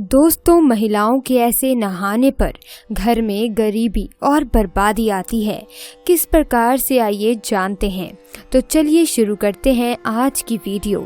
दोस्तों, महिलाओं के ऐसे नहाने पर घर में गरीबी और बर्बादी आती है। किस प्रकार से, आइए जानते हैं। तो चलिए शुरू करते हैं आज की वीडियो।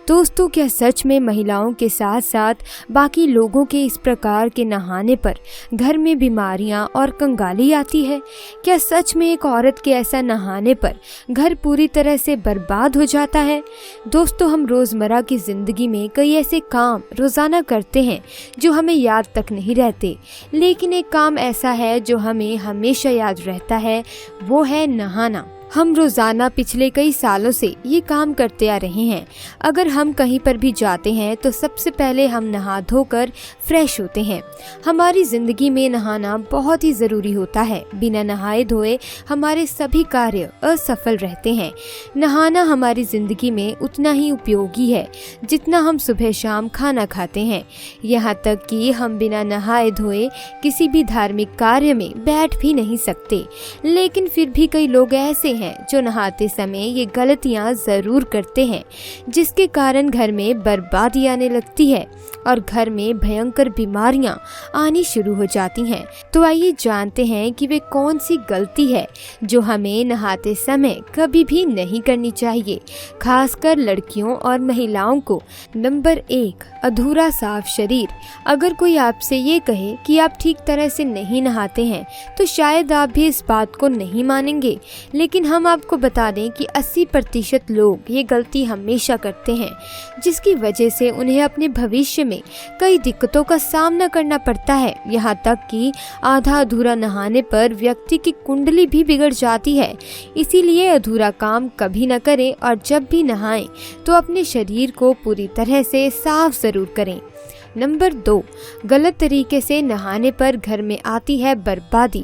दोस्तों, क्या सच में महिलाओं के साथ साथ बाकी लोगों के इस प्रकार के नहाने पर घर में बीमारियां और कंगाली आती है? क्या सच में एक औरत के ऐसा नहाने पर घर पूरी तरह से बर्बाद हो जाता है? दोस्तों, हम रोजमर्रा की जिंदगी में कई ऐसे काम रोजाना करते हैं जो हमें याद तक नहीं रहते, लेकिन एक काम ऐसा है जो हमें हमेशा याद रहता है, वो है नहाना। हम रोजाना पिछले कई सालों से ये काम करते आ रहे हैं। अगर हम कहीं पर भी जाते हैं तो सबसे पहले हम नहा धोकर फ्रेश होते हैं। हमारी जिंदगी में नहाना बहुत ही जरूरी होता है। बिना नहाए धोए हमारे सभी कार्य असफल रहते हैं। नहाना हमारी जिंदगी में उतना ही उपयोगी है जितना हम सुबह शाम खाना खाते हैं। यहाँ तक कि हम बिना नहाए धोए किसी भी धार्मिक कार्य में बैठ भी नहीं सकते। लेकिन फिर भी कई लोग ऐसे हैं जो नहाते समय ये गलतियां जरूर करते हैं, जिसके कारण घर में बर्बादी आने लगती है और घर में भयंकर बीमारियां आनी शुरू हो जाती हैं। तो आइए जानते हैं कि वे कौन सी गलती है जो हमें नहाते समय कभी भी नहीं करनी चाहिए, खासकर लड़कियों और महिलाओं को। नंबर 1, अधूरा साफ शरीर। अगर कोई आपसे ये कहे कि आप ठीक तरह से नहीं नहाते हैं तो शायद आप भी इस बात को नहीं मानेंगे, लेकिन हम आपको बता दें कि 80% लोग ये गलती हमेशा करते हैं, जिसकी वजह से उन्हें अपने भविष्य में कई दिक्कतों का सामना करना पड़ता है। यहाँ तक कि आधा अधूरा नहाने पर व्यक्ति की कुंडली भी बिगड़ जाती है। इसीलिए अधूरा काम कभी न करें और जब भी नहाएं तो अपने शरीर को पूरी तरह से साफ जरूर करें। नंबर 2, गलत तरीके से नहाने पर घर में आती है बर्बादी।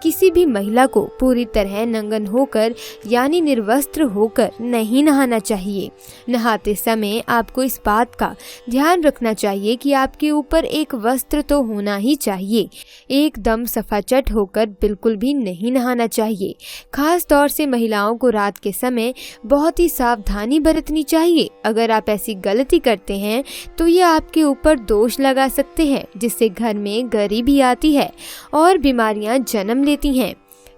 किसी भी महिला को पूरी तरह नंगन होकर यानी निर्वस्त्र होकर नहीं नहाना चाहिए। नहाते समय आपको इस बात का ध्यान रखना चाहिए कि आपके ऊपर एक वस्त्र तो होना ही चाहिए। एकदम सफाचट होकर बिल्कुल भी नहीं नहाना चाहिए। खास तौर से महिलाओं को रात के समय बहुत ही सावधानी बरतनी चाहिए। अगर आप ऐसी गलती करते हैं तो ये आपके ऊपर दोष लगा सकते हैं, जिससे घर में गरीबी आती है और बीमारियां जन्म लेती हैं।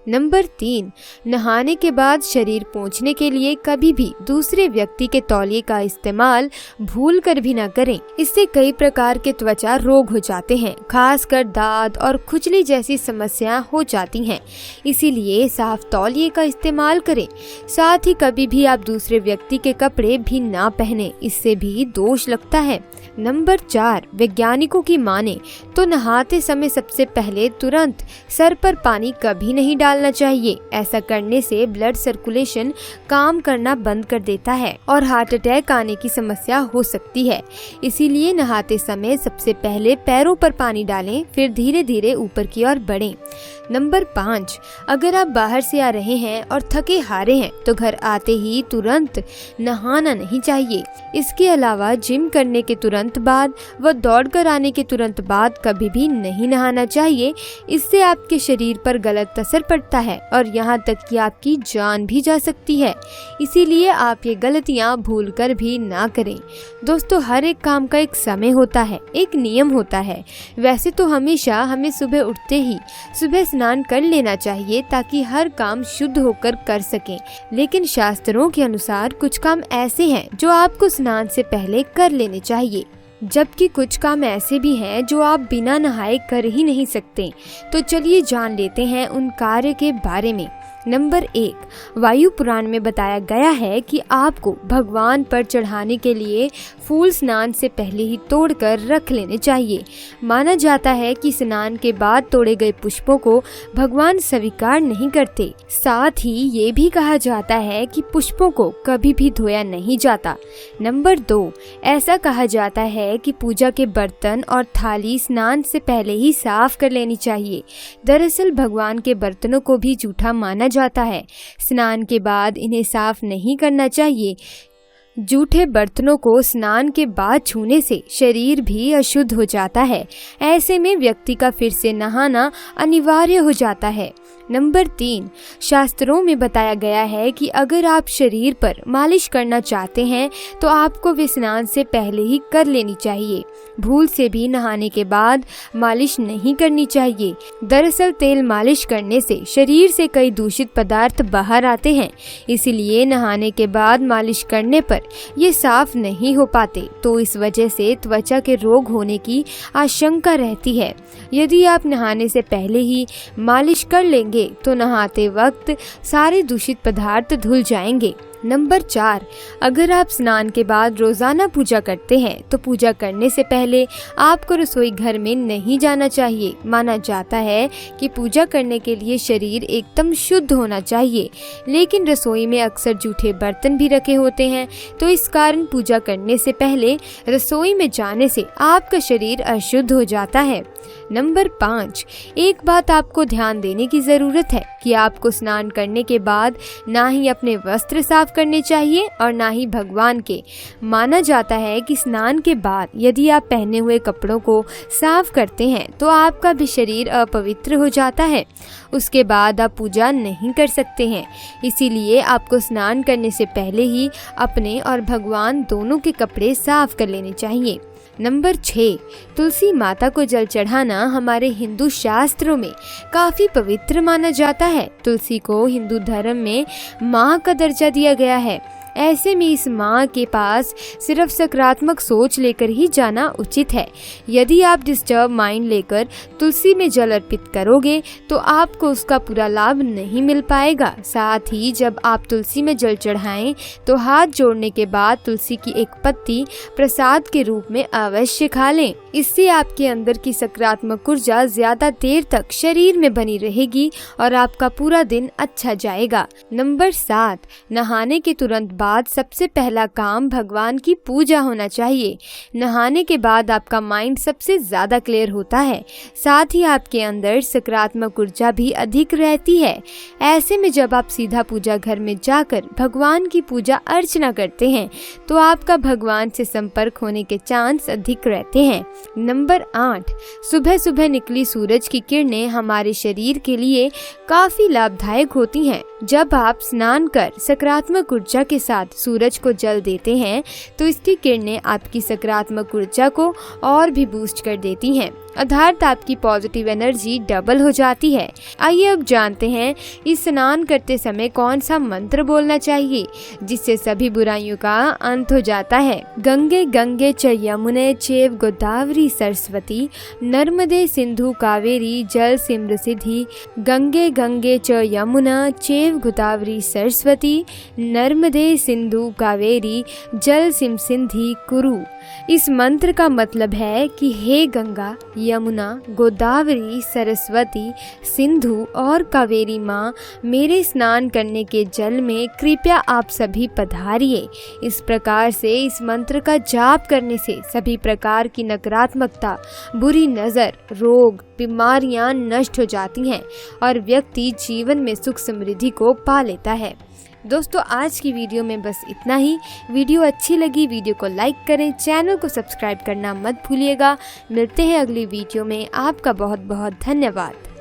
नंबर 3, नहाने के बाद शरीर पोंछने के लिए कभी भी दूसरे व्यक्ति के तौलिए का इस्तेमाल भूल कर भी न करें। इससे कई प्रकार के त्वचा रोग हो जाते हैं, खासकर दाद और खुजली जैसी समस्याएं हो जाती हैं। इसीलिए साफ तौलिए का इस्तेमाल करें। साथ ही कभी भी आप दूसरे व्यक्ति के कपड़े भी ना पहने, इससे भी दोष लगता है। नंबर 4, वैज्ञानिकों की माने तो नहाते समय सबसे पहले तुरंत सर पर पानी कभी नहीं डालना चाहिए। ऐसा करने से ब्लड सर्कुलेशन काम करना बंद कर देता है और हार्ट अटैक आने की समस्या हो सकती है। इसीलिए नहाते समय सबसे पहले पैरों पर पानी डालें, फिर धीरे धीरे ऊपर की ओर बढ़ें। नंबर 5, अगर आप बाहर से आ रहे हैं और थके हारे हैं तो घर आते ही तुरंत नहाना नहीं चाहिए। इसके अलावा जिम करने के तुरंत बाद व दौड़ कर आने के तुरंत बाद कभी भी नहीं नहाना चाहिए। इससे आपके शरीर पर गलत असर पड़ता है और यहाँ तक कि आपकी जान भी जा सकती है। इसीलिए आप ये गलतियाँ भूल कर भी ना करें। दोस्तों, हर एक काम का एक समय होता है, एक नियम होता है। वैसे तो हमेशा हमें सुबह उठते ही सुबह स्नान कर लेना चाहिए ताकि हर काम शुद्ध होकर कर सकें, लेकिन शास्त्रों के अनुसार कुछ काम ऐसे हैं जो आपको स्नान से पहले कर लेने चाहिए, जबकि कुछ काम ऐसे भी हैं जो आप बिना नहाए कर ही नहीं सकते। तो चलिए जान लेते हैं उन कार्य के बारे में। नंबर 1, वायु पुराण में बताया गया है कि आपको भगवान पर चढ़ाने के लिए फूल स्नान से पहले ही तोड़कर रख लेने चाहिए। माना जाता है कि स्नान के बाद तोड़े गए पुष्पों को भगवान स्वीकार नहीं करते। साथ ही ये भी कहा जाता है कि पुष्पों को कभी भी धोया नहीं जाता। नंबर 2, ऐसा कहा जाता है कि पूजा के बर्तन और थाली स्नान से पहले ही साफ कर लेनी चाहिए। दरअसल भगवान के बर्तनों को भी जूठा माना जाता है। स्नान के बाद इन्हें साफ नहीं करना चाहिए। जूठे बर्तनों को स्नान के बाद छूने से शरीर भी अशुद्ध हो जाता है। ऐसे में व्यक्ति का फिर से नहाना अनिवार्य हो जाता है। नंबर 3, शास्त्रों में बताया गया है कि अगर आप शरीर पर मालिश करना चाहते हैं तो आपको वे स्नान से पहले ही कर लेनी चाहिए। भूल से भी नहाने के बाद मालिश नहीं करनी चाहिए। दरअसल तेल मालिश करने से शरीर से कई दूषित पदार्थ बाहर आते हैं, इसलिए नहाने के बाद मालिश करने पर ये साफ नहीं हो पाते, तो इस वजह से त्वचा के रोग होने की आशंका रहती है। यदि आप नहाने से पहले ही मालिश कर लेंगे तो नहाते वक्त सारे दूषित पदार्थ धुल जाएंगे। नंबर 4, अगर आप स्नान के बाद रोजाना पूजा करते हैं तो पूजा करने से पहले आपको रसोई घर में नहीं जाना चाहिए। माना जाता है कि पूजा करने के लिए शरीर एकदम शुद्ध होना चाहिए, लेकिन रसोई में अक्सर जूठे बर्तन भी रखे होते हैं, तो इस कारण पूजा करने से पहले रसोई में जाने से आपका शरीर अशुद्ध हो जाता है। नंबर 5, एक बात आपको ध्यान देने की जरूरत है कि आपको स्नान करने के बाद ना ही अपने वस्त्र साफ करने चाहिए और ना ही भगवान के। माना जाता है कि स्नान के बाद यदि आप पहने हुए कपड़ों को साफ करते हैं तो आपका भी शरीर अपवित्र हो जाता है, उसके बाद आप पूजा नहीं कर सकते हैं। इसीलिए आपको स्नान करने से पहले ही अपने और भगवान दोनों के कपड़े साफ कर लेने चाहिए। नंबर 6, तुलसी माता को जल चढ़ाना हमारे हिंदू शास्त्रों में काफी पवित्र माना जाता है। तुलसी को हिंदू धर्म में माँ का दर्जा दिया गया है। ऐसे में इस माँ के पास सिर्फ सकारात्मक सोच लेकर ही जाना उचित है। यदि आप डिस्टर्ब माइंड लेकर तुलसी में जल अर्पित करोगे तो आपको उसका पूरा लाभ नहीं मिल पाएगा। साथ ही जब आप तुलसी में जल चढ़ाएं तो हाथ जोड़ने के बाद तुलसी की एक पत्ती प्रसाद के रूप में अवश्य खा लें। इससे आपके अंदर की सकारात्मक ऊर्जा ज्यादा देर तक शरीर में बनी रहेगी और आपका पूरा दिन अच्छा जाएगा। नंबर 7, नहाने के तुरंत बाद सबसे पहला काम भगवान की पूजा होना चाहिए। नहाने के बाद आपका माइंड सबसे ज्यादा क्लियर होता है, साथ ही आपके अंदर सकारात्मक ऊर्जा भी अधिक रहती है। ऐसे में जब आप सीधा पूजा घर में जाकर भगवान की पूजा अर्चना करते हैं तो आपका भगवान से संपर्क होने के चांस अधिक रहते हैं। नंबर 8, सुबह सुबह निकली सूरज की किरणें हमारे शरीर के लिए काफी लाभदायक होती हैं। जब आप स्नान कर सकारात्मक ऊर्जा के साथ सूरज को जल देते हैं तो इसकी किरणें आपकी सकारात्मक ऊर्जा को और भी बूस्ट कर देती हैं, अर्थात आपकी पॉजिटिव एनर्जी डबल हो जाती है। आइए अब जानते हैं इस स्नान करते समय कौन सा मंत्र बोलना चाहिए जिससे सभी बुराइयों का अंत हो जाता है। गंगे गंगे च यमुने चैव गोदावरी सरस्वती नर्मदे सिंधु कावेरी जल सिमृ सिद्धि। गंगे गंगे च यमुना चैव गोदावरी सरस्वती नर्मदे सिंधु कावेरी जल सिम सिंधि कुरु। इस मंत्र का मतलब है कि हे गंगा, यमुना, गोदावरी, सरस्वती, सिंधु और कावेरी माँ, मेरे स्नान करने के जल में कृपया आप सभी पधारिए। इस प्रकार से इस मंत्र का जाप करने से सभी प्रकार की नकारात्मकता, बुरी नज़र, रोग, बीमारियां नष्ट हो जाती हैं और व्यक्ति जीवन में सुख समृद्धि को पा लेता है। दोस्तों, आज की वीडियो में बस इतना ही। वीडियो अच्छी लगी वीडियो को लाइक करें, चैनल को सब्सक्राइब करना मत भूलिएगा। मिलते हैं अगली वीडियो में। आपका बहुत बहुत धन्यवाद।